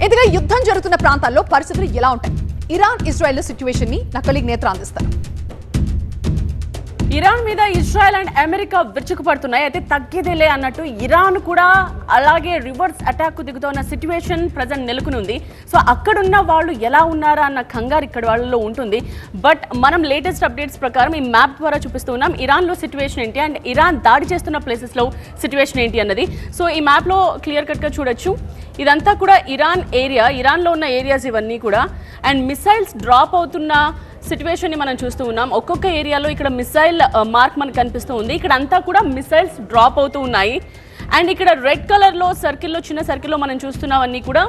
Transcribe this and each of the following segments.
ఇదిగా యుద్ధం జరుగుతున్న ప్రాంతాల్లో పరిస్థితులు ఎలా ఉంటాయి? ఇరాన్ ఇజ్రాయెల్ సిట్యుయేషన్ ని నా కొలీగ్ నేత్ర అందిస్తారు. ఇరాన్ మీద ఇజ్రాయెల్ అండ్ అమెరికా విరుచుకుపడుతున్నాయి. అయితే తగ్గేదేలే అన్నట్టు ఇరాన్ కూడా అలాగే రివర్స్ అటాక్ దిగుతున్న సిట్యువేషన్ ప్రజెంట్ నెలకొని ఉంది. సో అక్కడున్న వాళ్ళు ఎలా ఉన్నారా అన్న కంగారు ఇక్కడ వాళ్ళలో ఉంటుంది. బట్ మనం లేటెస్ట్ అప్డేట్స్ ప్రకారం ఈ మ్యాప్ ద్వారా చూపిస్తూ ఉన్నాం ఇరాన్లో సిట్యువేషన్ ఏంటి అండ్ ఇరాన్ దాడి చేస్తున్న ప్లేసెస్లో సిట్యువేషన్ ఏంటి అన్నది. సో ఈ మ్యాప్లో క్లియర్ కట్గా చూడొచ్చు. ఇదంతా కూడా ఇరాన్ ఏరియా, ఇరాన్లో ఉన్న ఏరియాస్ ఇవన్నీ కూడా. అండ్ మిసైల్స్ డ్రాప్ అవుతున్న సిట్యువేషన్ని మనం చూస్తూ ఉన్నాం. ఒక్కొక్క ఏరియాలో ఇక్కడ మిసైల్ మార్క్ మనకు కనిపిస్తూ ఉంది. ఇక్కడ అంతా కూడా మిసైల్స్ డ్రాప్ అవుతూ ఉన్నాయి. అండ్ ఇక్కడ రెడ్ కలర్లో సర్కిల్లో, చిన్న సర్కిల్లో మనం చూస్తున్నవన్నీ కూడా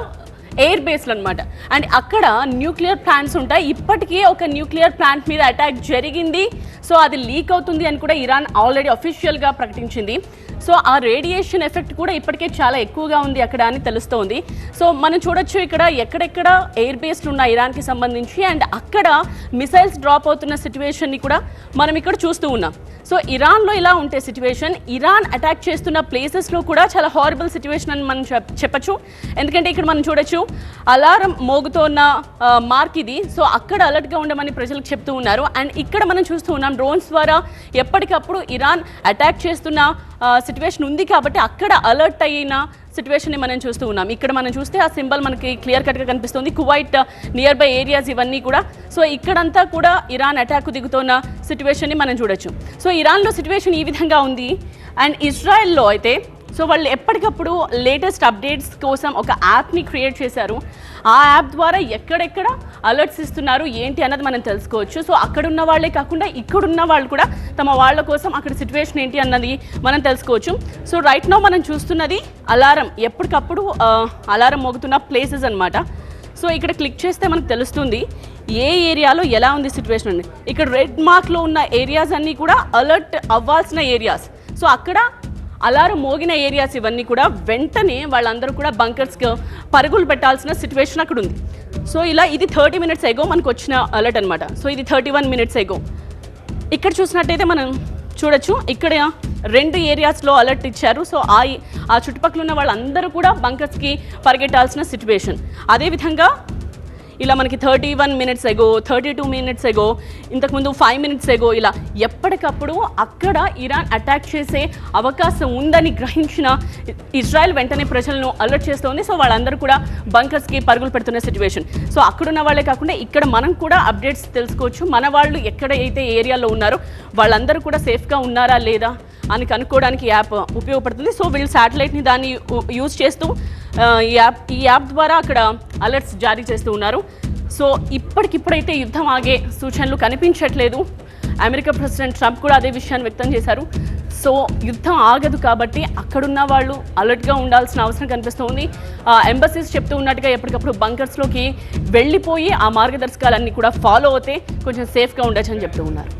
ఎయిర్ బేస్లు అనమాట. అండ్ అక్కడ న్యూక్లియర్ ప్లాంట్స్ ఉంటాయి. ఇప్పటికీ ఒక న్యూక్లియర్ ప్లాంట్ మీద అటాక్ జరిగింది. సో అది లీక్ అవుతుంది అని కూడా ఇరాన్ ఆల్రెడీ అఫీషియల్గా ప్రకటించింది. సో ఆ రేడియేషన్ ఎఫెక్ట్ కూడా ఇప్పటికే చాలా ఎక్కువగా ఉంది అక్కడ అని తెలుస్తోంది. సో మనం చూడొచ్చు ఇక్కడ ఎక్కడెక్కడ ఎయిర్ బేస్లు ఉన్నాయి ఇరాన్కి సంబంధించి. అండ్ అక్కడ మిసైల్స్ డ్రాప్ అవుతున్న సిట్యువేషన్ని కూడా మనం ఇక్కడ చూస్తూ ఉన్నాం. సో ఇరాన్లో ఇలా ఉంటే సిట్యువేషన్, ఇరాన్ అటాక్ చేస్తున్న ప్లేసెస్లో కూడా చాలా హారబుల్ సిట్యువేషన్ అని మనం చెప్పచ్చు. ఎందుకంటే ఇక్కడ మనం చూడొచ్చు అలారం మోగుతోన్న మార్క్ ఇది. సో అక్కడ అలర్ట్గా ఉండమని ప్రజలకు చెప్తూ ఉన్నారు. అండ్ ఇక్కడ మనం చూస్తూ ఉన్నాం డ్రోన్స్ ద్వారా ఎప్పటికప్పుడు ఇరాన్ అటాక్ చేస్తున్న సిట్యువేషన్ ఉంది కాబట్టి అక్కడ అలర్ట్ అయిన సిట్యువేషన్ని మనం చూస్తూ ఉన్నాం. ఇక్కడ మనం చూస్తే ఆ సింబల్ మనకి క్లియర్ కట్గా కనిపిస్తుంది. కువైట్ నియర్ బై ఏరియాస్ ఇవన్నీ కూడా. సో ఇక్కడంతా కూడా ఇరాన్ అటాక్ దిగుతున్న సిట్యువేషన్ని మనం చూడొచ్చు. సో ఇరాన్లో సిట్యువేషన్ ఈ విధంగా ఉంది. అండ్ ఇజ్రాయెల్లో అయితే సో వాళ్ళు ఎప్పటికప్పుడు లేటెస్ట్ అప్డేట్స్ కోసం ఒక యాప్ని క్రియేట్ చేశారు. ఆ యాప్ ద్వారా ఎక్కడెక్కడ అలర్ట్స్ ఇస్తున్నారు ఏంటి అన్నది మనం తెలుసుకోవచ్చు. సో అక్కడ ఉన్న వాళ్ళే కాకుండా ఇక్కడున్న వాళ్ళు కూడా తమ వాళ్ళ కోసం అక్కడ సిట్యువేషన్ ఏంటి అన్నది మనం తెలుసుకోవచ్చు. సో రైట్ నౌ మనం చూస్తున్నది అలారం, ఎప్పటికప్పుడు అలారం మోగుతున్న ప్లేసెస్ అనమాట. సో ఇక్కడ క్లిక్ చేస్తే మనకు తెలుస్తుంది ఏ ఏరియాలో ఎలా ఉంది సిట్యువేషన్ అని. ఇక్కడ రెడ్ మార్క్లో ఉన్న ఏరియాస్ అన్నీ కూడా అలర్ట్ అవ్వాల్సిన ఏరియాస్. సో అక్కడ అలారం మోగిన ఏరియాస్ ఇవన్నీ కూడా వెంటనే వాళ్ళందరూ కూడా బంకర్స్కి పరుగులు పెట్టాల్సిన సిట్యువేషన్ అక్కడ ఉంది. సో ఇలా ఇది 30 minutes ఎగో మనకు వచ్చిన అలర్ట్ అనమాట. సో ఇది 31 minutes ఎగో. ఇక్కడ చూసినట్టయితే మనం చూడొచ్చు ఇక్కడ 2 ఏరియాస్లో అలర్ట్ ఇచ్చారు. సో ఆ చుట్టుపక్కల ఉన్న వాళ్ళందరూ కూడా బంకర్స్కి పరిగెట్టాల్సిన సిట్యువేషన్. అదేవిధంగా ఇలా మనకి 31 minutes ఎగో, 32 minutes ఎగో, ఇంతకుముందు 5 minutes ఎగో, ఇలా ఎప్పటికప్పుడు అక్కడ ఇరాన్ అటాక్ చేసే అవకాశం ఉందని గ్రహించిన ఇజ్రాయెల్ వెంటనే ప్రజలను అలర్ట్ చేస్తోంది. సో వాళ్ళందరూ కూడా బంకర్స్కి పరుగులు పెడుతున్న సిట్యువేషన్. సో అక్కడున్న వాళ్ళే కాకుండా ఇక్కడ మనం కూడా అప్డేట్స్ తెలుసుకోవచ్చు. మన వాళ్ళు ఎక్కడైతే ఏరియాలో ఉన్నారో వాళ్ళందరూ కూడా సేఫ్గా ఉన్నారా లేదా అని కనుక్కోవడానికి యాప్ ఉపయోగపడుతుంది. సో వీళ్ళు శాటిలైట్ని దాన్ని యూజ్ చేస్తూ ఈ యాప్ ద్వారా అక్కడ అలర్ట్స్ జారీ చేస్తూ ఉన్నారు. సో ఇప్పటికిప్పుడైతే యుద్ధం ఆగే సూచనలు కనిపించట్లేదు. అమెరికా ప్రెసిడెంట్ ట్రంప్ కూడా అదే విషయాన్ని వ్యక్తం చేశారు. సో యుద్ధం ఆగదు కాబట్టి అక్కడున్న వాళ్ళు అలర్ట్గా ఉండాల్సిన అవసరం కనిపిస్తుంది. ఎంబసీస్ చెప్తూ ఉన్నట్టుగా ఎప్పటికప్పుడు బంకర్స్లోకి వెళ్ళిపోయి ఆ మార్గదర్శకాలన్నీ కూడా ఫాలో అవుతే కొంచెం సేఫ్గా ఉండొచ్చు అని చెప్తూ ఉన్నారు.